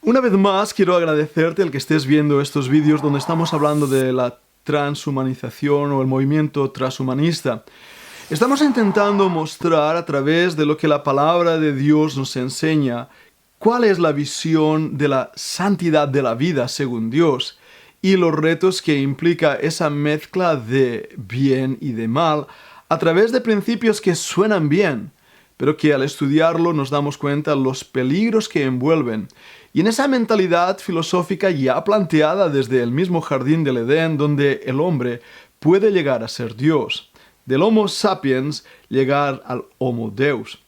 Una vez más quiero agradecerte el que estés viendo estos vídeos donde estamos hablando de la transhumanización o el movimiento transhumanista. Estamos intentando mostrar a través de lo que la palabra de Dios nos enseña cuál es la visión de la santidad de la vida según Dios y los retos que implica esa mezcla de bien y de mal a través de principios que suenan bien, pero que al estudiarlo nos damos cuenta los peligros que envuelven. Y en esa mentalidad filosófica ya planteada desde el mismo jardín del Edén, donde el hombre puede llegar a ser Dios, del Homo sapiens llegar al Homo Deus.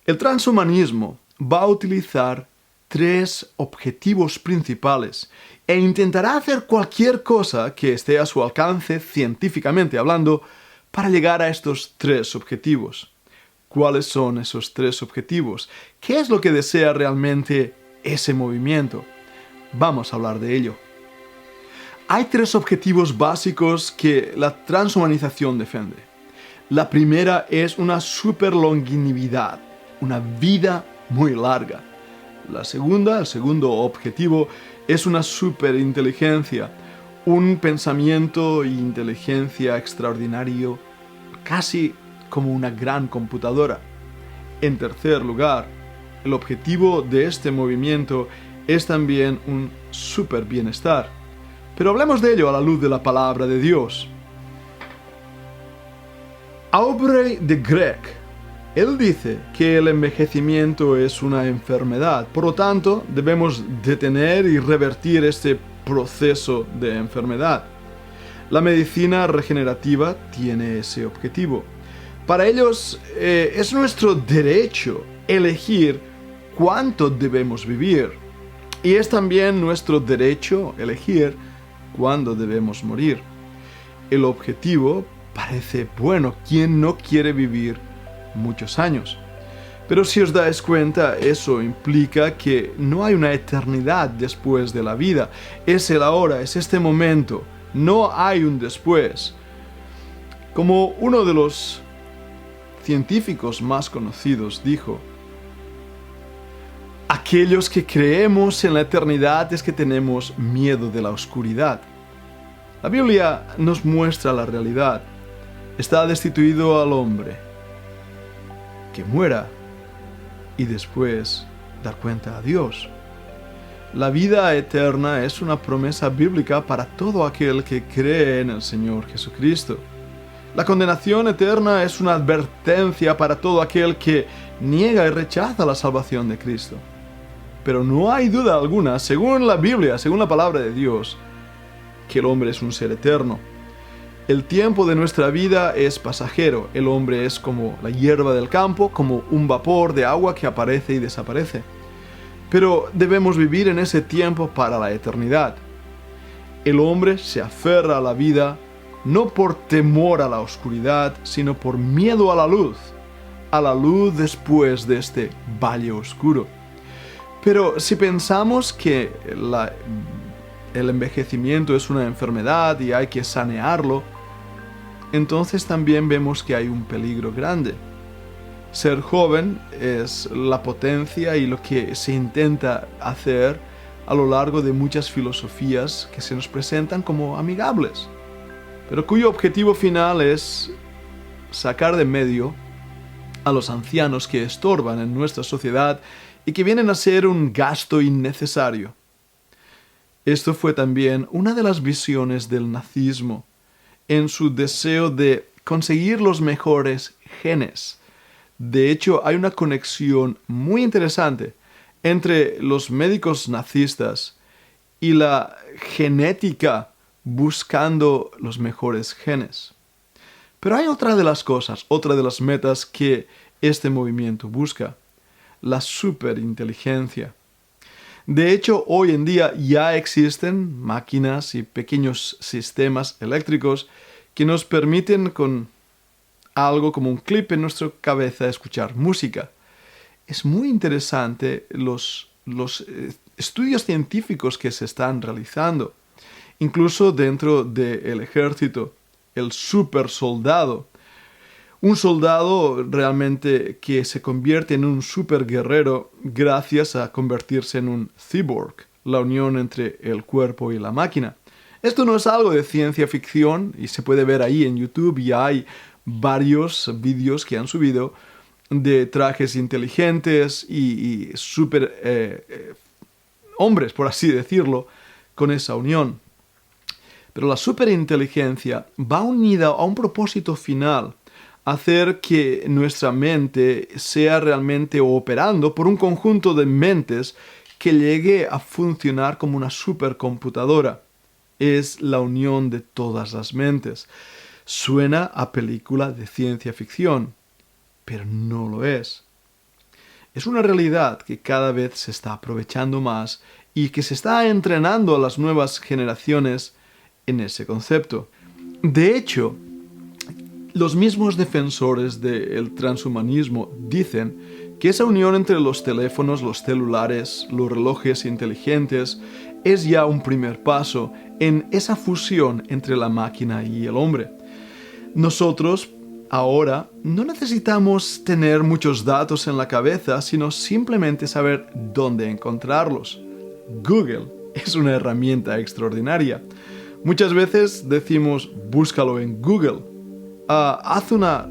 El transhumanismo va a utilizar tres objetivos principales e intentará hacer cualquier cosa que esté a su alcance científicamente hablando para llegar a estos tres objetivos. ¿Cuáles son esos tres objetivos? ¿Qué es lo que desea realmente ese movimiento? Vamos a hablar de ello. Hay tres objetivos básicos que la transhumanización defiende. La primera es una superlongevidad, una vida muy larga. El segundo objetivo es una superinteligencia, un pensamiento e inteligencia extraordinario, casi como una gran computadora. En tercer lugar, el objetivo de este movimiento es también un super bienestar. Pero hablemos de ello a la luz de la palabra de Dios. Aubrey de Greg, él dice que el envejecimiento es una enfermedad, por lo tanto debemos detener y revertir este proceso de enfermedad. La medicina regenerativa tiene ese objetivo. Para ellos es nuestro derecho elegir cuánto debemos vivir. Y es también nuestro derecho elegir cuándo debemos morir. El objetivo parece bueno. ¿Quién no quiere vivir muchos años? Pero si os dais cuenta, eso implica que no hay una eternidad después de la vida. Es el ahora, es este momento. No hay un después. Como uno de los científicos más conocidos dijo: aquellos que creemos en la eternidad es que tenemos miedo de la oscuridad. La Biblia nos muestra la realidad. Está destituido al hombre que muera y después dar cuenta a Dios. La vida eterna es una promesa bíblica para todo aquel que cree en el Señor Jesucristo. La condenación eterna es una advertencia para todo aquel que niega y rechaza la salvación de Cristo. Pero no hay duda alguna, según la Biblia, según la palabra de Dios, que el hombre es un ser eterno. El tiempo de nuestra vida es pasajero. El hombre es como la hierba del campo, como un vapor de agua que aparece y desaparece. Pero debemos vivir en ese tiempo para la eternidad. El hombre se aferra a la vida no por temor a la oscuridad, sino por miedo a la luz después de este valle oscuro. Pero si pensamos que el envejecimiento es una enfermedad y hay que sanearlo, entonces también vemos que hay un peligro grande. Ser joven es la potencia y lo que se intenta hacer a lo largo de muchas filosofías que se nos presentan como amigables, pero cuyo objetivo final es sacar de medio a los ancianos que estorban en nuestra sociedad y que vienen a ser un gasto innecesario. Esto fue también una de las visiones del nazismo, en su deseo de conseguir los mejores genes. De hecho, hay una conexión muy interesante entre los médicos nazistas y la genética buscando los mejores genes. Pero hay otra de las cosas, otra de las metas que este movimiento busca: la superinteligencia. De hecho, hoy en día ya existen máquinas y pequeños sistemas eléctricos que nos permiten con algo como un clip en nuestra cabeza escuchar música. Es muy interesante los estudios científicos que se están realizando. Incluso dentro del ejército, el super soldado. Un soldado realmente que se convierte en un superguerrero gracias a convertirse en un cyborg, la unión entre el cuerpo y la máquina. Esto no es algo de ciencia ficción y se puede ver ahí en YouTube y hay varios vídeos que han subido de trajes inteligentes y super hombres, por así decirlo, con esa unión. Pero la superinteligencia va unida a un propósito final, hacer que nuestra mente sea realmente operando por un conjunto de mentes que llegue a funcionar como una supercomputadora. Es la unión de todas las mentes. Suena a película de ciencia ficción, pero no lo es. Es una realidad que cada vez se está aprovechando más y que se está entrenando a las nuevas generaciones en ese concepto. De hecho, los mismos defensores del transhumanismo dicen que esa unión entre los teléfonos, los celulares, los relojes inteligentes es ya un primer paso en esa fusión entre la máquina y el hombre. Nosotros ahora no necesitamos tener muchos datos en la cabeza, sino simplemente saber dónde encontrarlos. Google es una herramienta extraordinaria. Muchas veces decimos, búscalo en Google. Haz una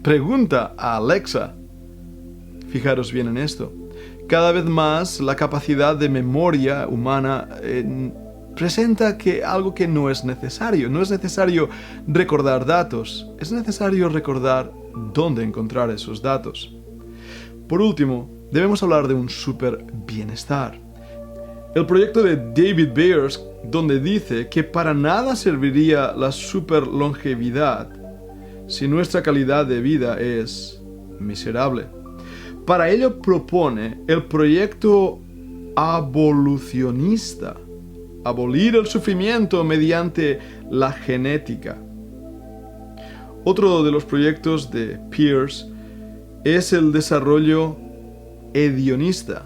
pregunta a Alexa. Fijaros bien en esto. Cada vez más la capacidad de memoria humana presenta algo que no es necesario. No es necesario recordar datos. Es necesario recordar dónde encontrar esos datos. Por último, debemos hablar de un super bienestar. El proyecto de David Bayers, donde dice que para nada serviría la super longevidad si nuestra calidad de vida es miserable. Para ello propone el proyecto abolicionista, abolir el sufrimiento mediante la genética. Otro de los proyectos de Pierce es el desarrollo hedonista,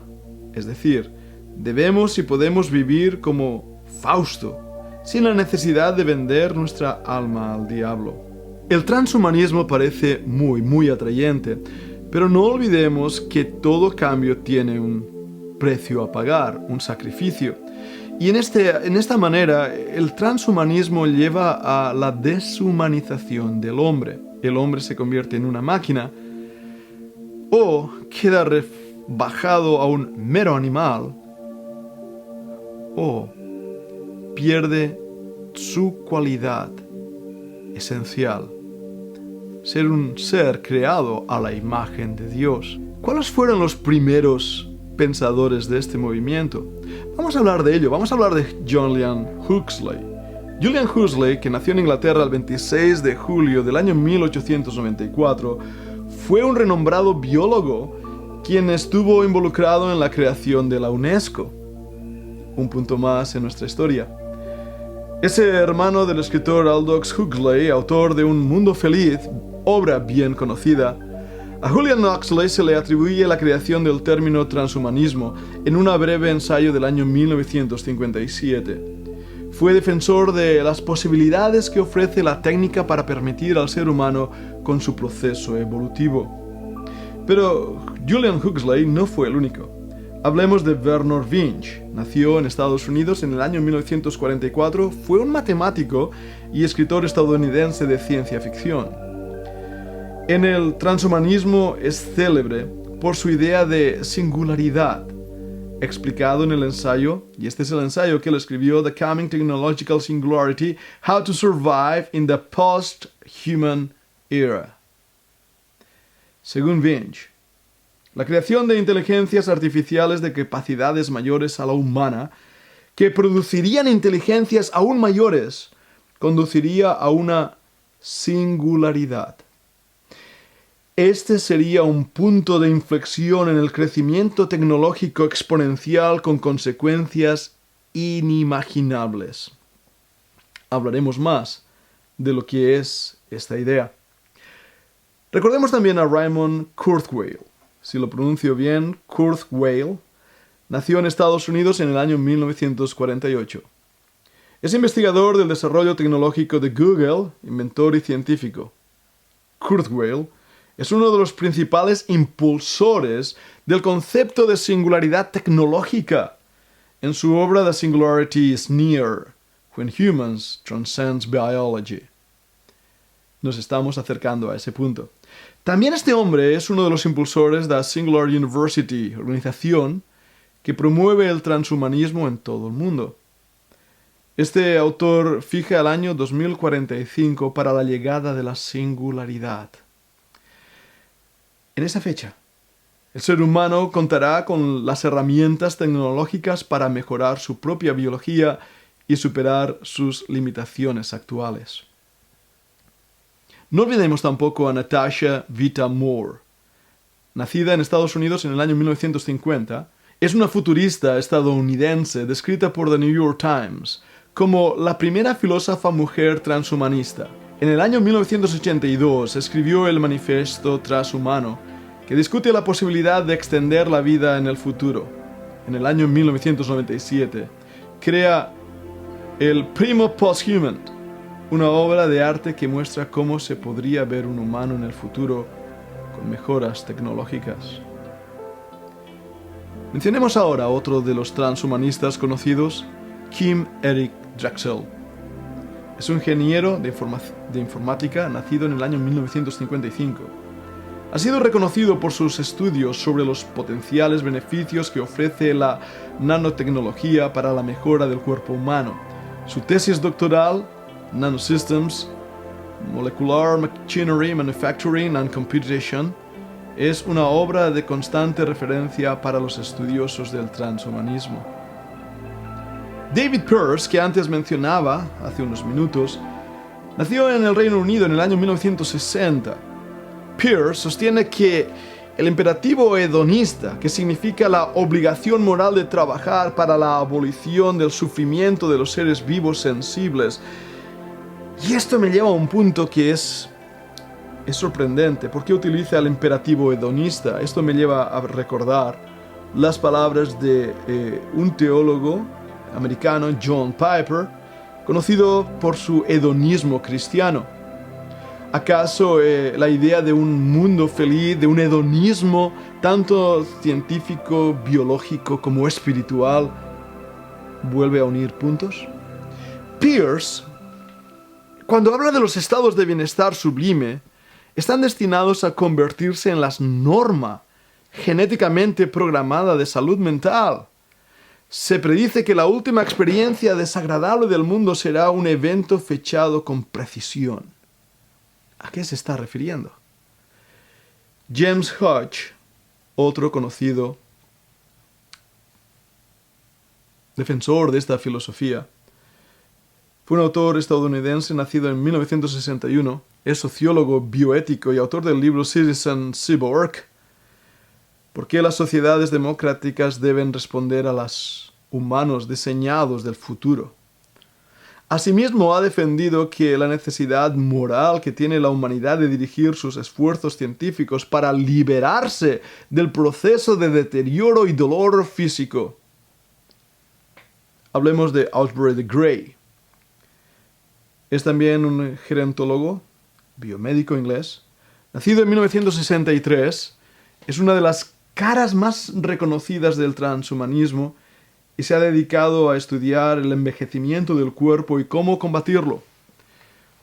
es decir, debemos y podemos vivir como Fausto, sin la necesidad de vender nuestra alma al diablo. El transhumanismo parece muy atrayente, pero no olvidemos que todo cambio tiene un precio a pagar, un sacrificio. Y en esta manera, el transhumanismo lleva a la deshumanización del hombre. El hombre se convierte en una máquina o queda rebajado a un mero animal o pierde su cualidad esencial. Ser un ser creado a la imagen de Dios. ¿Cuáles fueron los primeros pensadores de este movimiento? Vamos a hablar de ello. Vamos a hablar de Julian Huxley. Julian Huxley, que nació en Inglaterra el 26 de julio del año 1894, fue un renombrado biólogo quien estuvo involucrado en la creación de la UNESCO. Un punto más en nuestra historia. Ese hermano del escritor Aldous Huxley, autor de Un Mundo Feliz, obra bien conocida, a Julian Huxley se le atribuye la creación del término transhumanismo en un breve ensayo del año 1957. Fue defensor de las posibilidades que ofrece la técnica para permitir al ser humano con su proceso evolutivo. Pero Julian Huxley no fue el único. Hablemos de Vernor Vinge. Nació en Estados Unidos en el año 1944, fue un matemático y escritor estadounidense de ciencia ficción. En el transhumanismo es célebre por su idea de singularidad, explicado en el ensayo, y este es el ensayo que él escribió, The Coming Technological Singularity, How to Survive in the Post-Human Era. Según Vinge, la creación de inteligencias artificiales de capacidades mayores a la humana, que producirían inteligencias aún mayores, conduciría a una singularidad. Este sería un punto de inflexión en el crecimiento tecnológico exponencial con consecuencias inimaginables. Hablaremos más de lo que es esta idea. Recordemos también a Raymond Kurzweil. Si lo pronuncio bien, Kurzweil, nació en Estados Unidos en el año 1948. Es investigador del desarrollo tecnológico de Google, inventor y científico. Kurzweil, es uno de los principales impulsores del concepto de singularidad tecnológica en su obra The Singularity is Near, When Humans Transcend Biology. Nos estamos acercando a ese punto. También este hombre es uno de los impulsores de la Singular University, organización que promueve el transhumanismo en todo el mundo. Este autor fija el año 2045 para la llegada de la singularidad. En esa fecha, el ser humano contará con las herramientas tecnológicas para mejorar su propia biología y superar sus limitaciones actuales. No olvidemos tampoco a Natasha Vita Moore. Nacida en Estados Unidos en el año 1950, es una futurista estadounidense descrita por The New York Times como la primera filósofa mujer transhumanista. En el año 1982 escribió el Manifiesto Transhumano, que discute la posibilidad de extender la vida en el futuro. En el año 1997 crea el Primo Posthuman, una obra de arte que muestra cómo se podría ver un humano en el futuro con mejoras tecnológicas. Mencionemos ahora a otro de los transhumanistas conocidos, Kim Eric Drexel. Es un ingeniero de informática nacido en el año 1955. Ha sido reconocido por sus estudios sobre los potenciales beneficios que ofrece la nanotecnología para la mejora del cuerpo humano. Su tesis doctoral, Nanosystems, Molecular Machinery, Manufacturing and Computation, es una obra de constante referencia para los estudiosos del transhumanismo. David Pearce, que antes mencionaba hace unos minutos, nació en el Reino Unido en el año 1960. Pearce sostiene que el imperativo hedonista, que significa la obligación moral de trabajar para la abolición del sufrimiento de los seres vivos sensibles, y esto me lleva a un punto que es sorprendente. ¿Por qué utiliza el imperativo hedonista? Esto me lleva a recordar las palabras de un teólogo americano, John Piper, conocido por su hedonismo cristiano. ¿Acaso la idea de un mundo feliz, de un hedonismo tanto científico, biológico como espiritual, vuelve a unir puntos? Pearce, cuando habla de los estados de bienestar sublime, están destinados a convertirse en la norma genéticamente programada de salud mental. Se predice que la última experiencia desagradable del mundo será un evento fechado con precisión. ¿A qué se está refiriendo? James Hodge, otro conocido defensor de esta filosofía, fue un autor estadounidense nacido en 1961, es sociólogo bioético y autor del libro Citizen Cyborg, ¿por qué las sociedades democráticas deben responder a los humanos diseñados del futuro? Asimismo, ha defendido que la necesidad moral que tiene la humanidad de dirigir sus esfuerzos científicos para liberarse del proceso de deterioro y dolor físico. Hablemos de Ausbury de Grey. Es también un gerontólogo, biomédico inglés, nacido en 1963, es una de las caras más reconocidas del transhumanismo y se ha dedicado a estudiar el envejecimiento del cuerpo y cómo combatirlo.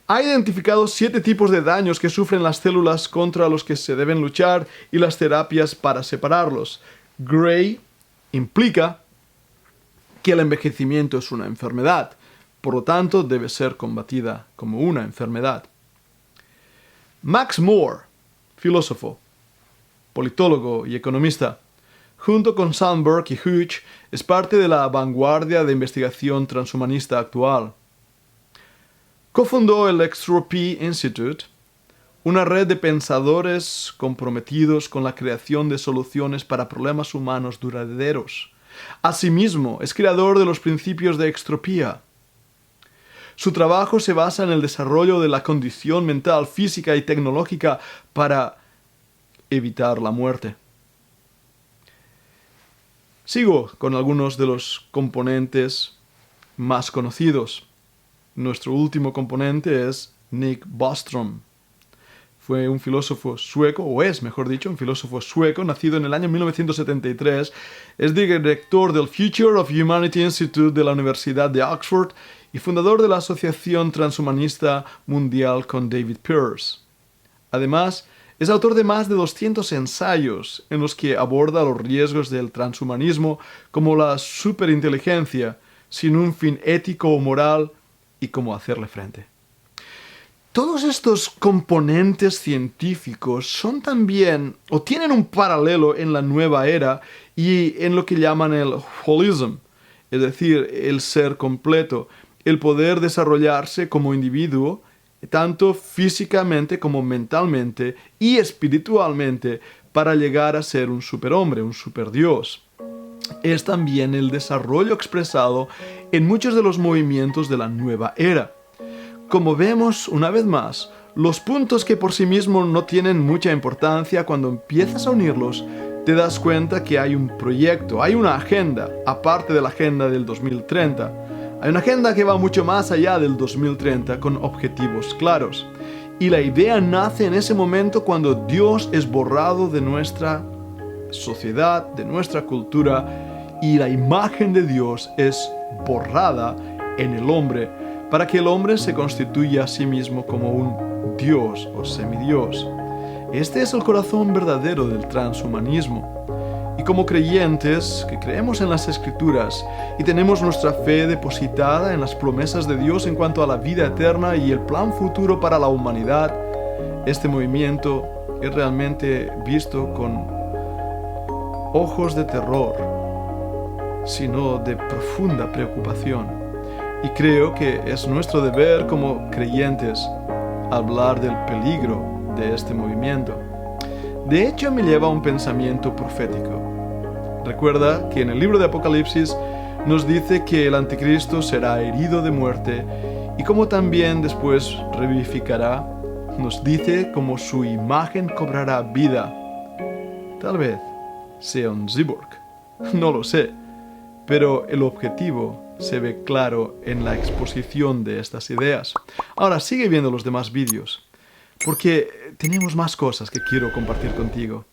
Ha identificado 7 tipos de daños que sufren las células contra los que se deben luchar y las terapias para separarlos. Gray implica que el envejecimiento es una enfermedad, por lo tanto debe ser combatida como una enfermedad. Max More, filósofo, politólogo y economista, junto con Sandberg y Hodge, es parte de la vanguardia de investigación transhumanista actual. Cofundó el Extropy Institute, una red de pensadores comprometidos con la creación de soluciones para problemas humanos duraderos. Asimismo, es creador de los principios de extropía. Su trabajo se basa en el desarrollo de la condición mental, física y tecnológica para evitar la muerte. Sigo con algunos de los componentes más conocidos. Nuestro último componente es Nick Bostrom, Fue un filósofo sueco, o es, mejor dicho, un filósofo sueco, nacido en el año 1973. Es director del Future of Humanity Institute de la Universidad de Oxford y fundador de la Asociación Transhumanista Mundial con David Pearce. Además, es autor de más de 200 ensayos en los que aborda los riesgos del transhumanismo como la superinteligencia, sin un fin ético o moral, y cómo hacerle frente. Todos estos componentes científicos son también, o tienen un paralelo en la nueva era y en lo que llaman el holism, es decir, el ser completo, el poder desarrollarse como individuo, tanto físicamente como mentalmente y espiritualmente, para llegar a ser un superhombre, un superdios. Es también el desarrollo expresado en muchos de los movimientos de la nueva era. Como vemos, una vez más, los puntos que por sí mismos no tienen mucha importancia, cuando empiezas a unirlos, te das cuenta que hay un proyecto, hay una agenda, aparte de la agenda del 2030. Hay una agenda que va mucho más allá del 2030, con objetivos claros. Y la idea nace en ese momento cuando Dios es borrado de nuestra sociedad, de nuestra cultura, y la imagen de Dios es borrada en el hombre, para que el hombre se constituya a sí mismo como un dios o semidios. Este es el corazón verdadero del transhumanismo. Y como creyentes que creemos en las Escrituras y tenemos nuestra fe depositada en las promesas de Dios en cuanto a la vida eterna y el plan futuro para la humanidad, este movimiento es realmente visto con ojos de terror, sino de profunda preocupación. Y creo que es nuestro deber como creyentes hablar del peligro de este movimiento. De hecho, me lleva a un pensamiento profético. Recuerda que en el libro de Apocalipsis nos dice que el anticristo será herido de muerte y como también después revivificará, nos dice cómo su imagen cobrará vida. Tal vez sea un cyborg, no lo sé, pero el objetivo se ve claro en la exposición de estas ideas. Ahora sigue viendo los demás vídeos, porque tenemos más cosas que quiero compartir contigo.